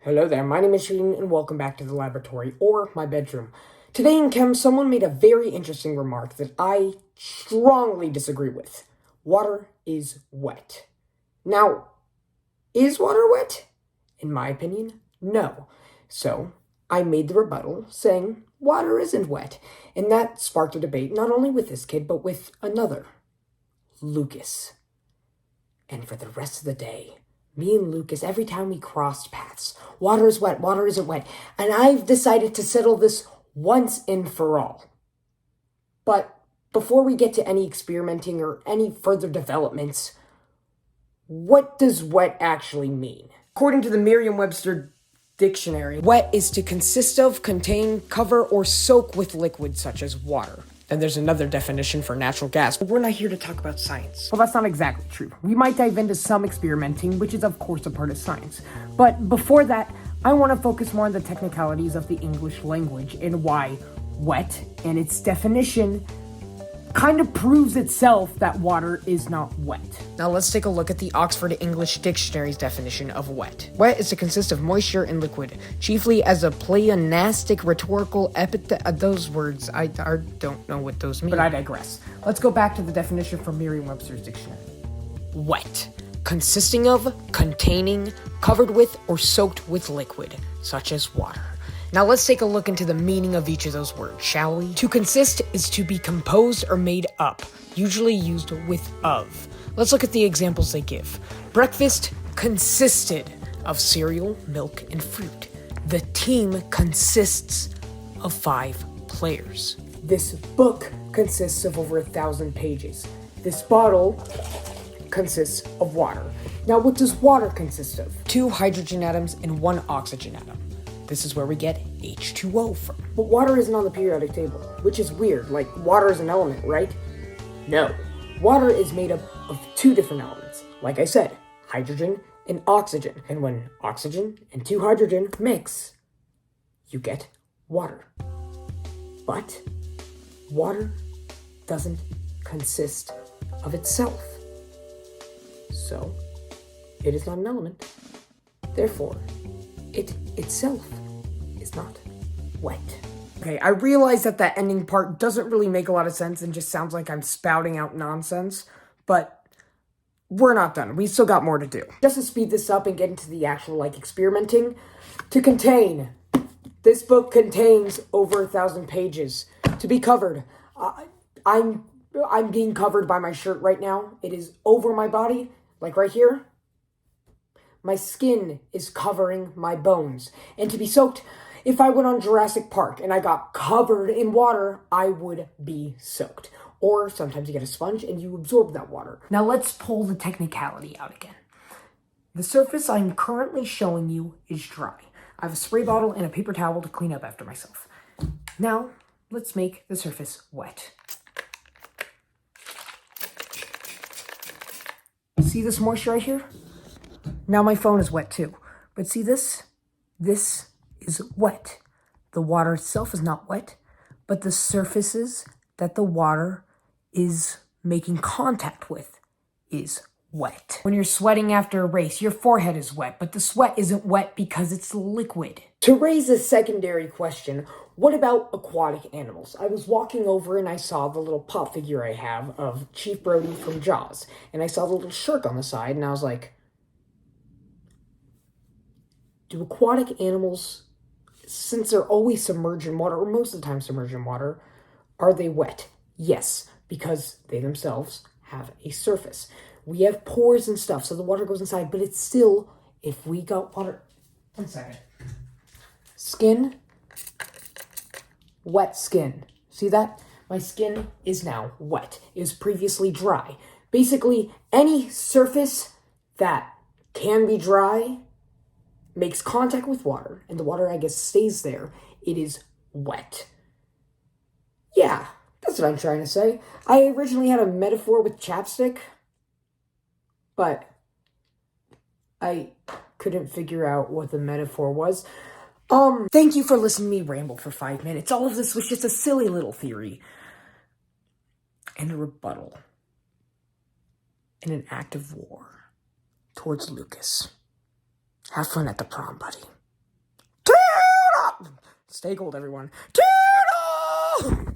Hello there, my name is Shane, and welcome back to the laboratory, or my bedroom. Today in chem, someone made a very interesting remark that I strongly disagree with. Water is wet. Now, is water wet? In my opinion, no. So, I made the rebuttal saying water isn't wet, and that sparked a debate not only with this kid, but with another, Lucas. And for the rest of the day, me and Lucas, every time we crossed paths, water is wet, water isn't wet. And I've decided to settle this once and for all. But before we get to any experimenting or any further developments, what does wet actually mean? According to the Merriam-Webster dictionary, wet is to consist of, contain, cover, or soak with liquid such as water. Then there's another definition for natural gas, but we're not here to talk about science. Well, that's not exactly true. We might dive into some experimenting, which is of course a part of science. But before that, I want to focus more on the technicalities of the English language and why wet and its definition kind of proves itself that water is not wet. Now let's take a look at the Oxford English Dictionary's definition of wet. Wet is to consist of moisture and liquid, chiefly as a pleonastic rhetorical epithet. Those words, I don't know what those mean. But I digress. Let's go back to the definition from Merriam-Webster's dictionary. Wet, consisting of, containing, covered with, or soaked with liquid, such as water. Now let's take a look into the meaning of each of those words, shall we? To consist is to be composed or made up, usually used with of. Let's look at the examples they give. Breakfast consisted of cereal, milk, and fruit. The team consists of 5 players. This book consists of over 1,000 pages. This bottle consists of water. Now what does water consist of? 2 hydrogen atoms and 1 oxygen atom. This is where we get H2O from. But water isn't on the periodic table, which is weird. Like, water is an element, right? No. Water is made up of 2 different elements. Like I said, hydrogen and oxygen. And when oxygen and 2 hydrogen mix, you get water. But water doesn't consist of itself. So, it is not an element. Therefore, it itself is not wet. Okay, I realize that ending part doesn't really make a lot of sense and just sounds like I'm spouting out nonsense, but we're not done. We still got more to do. Just to speed this up and get into the actual, experimenting, to contain. This book contains over 1,000 pages. To be covered, I'm being covered by my shirt right now. It is over my body, like right here. My skin is covering my bones. And to be soaked, if I went on Jurassic Park and I got covered in water, I would be soaked. Or sometimes you get a sponge and you absorb that water. Now let's pull the technicality out again. The surface I'm currently showing you is dry. I have a spray bottle and a paper towel to clean up after myself. Now, let's make the surface wet. See this moisture right here? Now my phone is wet too. But see this? This is wet. The water itself is not wet, but the surfaces that the water is making contact with is wet. When you're sweating after a race, your forehead is wet, but the sweat isn't wet because it's liquid. To raise a secondary question, what about aquatic animals? I was walking over and I saw the little pop figure I have of Chief Brody from Jaws, and I saw the little shark on the side, and I was like, do aquatic animals, since they're always submerged in water, or most of the time submerged in water, are they wet? Yes, because they themselves have a surface. We have pores and stuff, so the water goes inside, but it's still, if we got water... One second. Skin. Wet skin. See that? My skin is now wet. It was previously dry. Basically, any surface that can be dry makes contact with water, and the water, I guess, stays there, it is wet. Yeah, that's what I'm trying to say. I originally had a metaphor with chapstick, but I couldn't figure out what the metaphor was. Thank you for listening to me ramble for 5 minutes. All of this was just a silly little theory. And a rebuttal. And an act of war towards Lucas. Have fun at the prom, buddy. Stay cold, everyone. Toodles!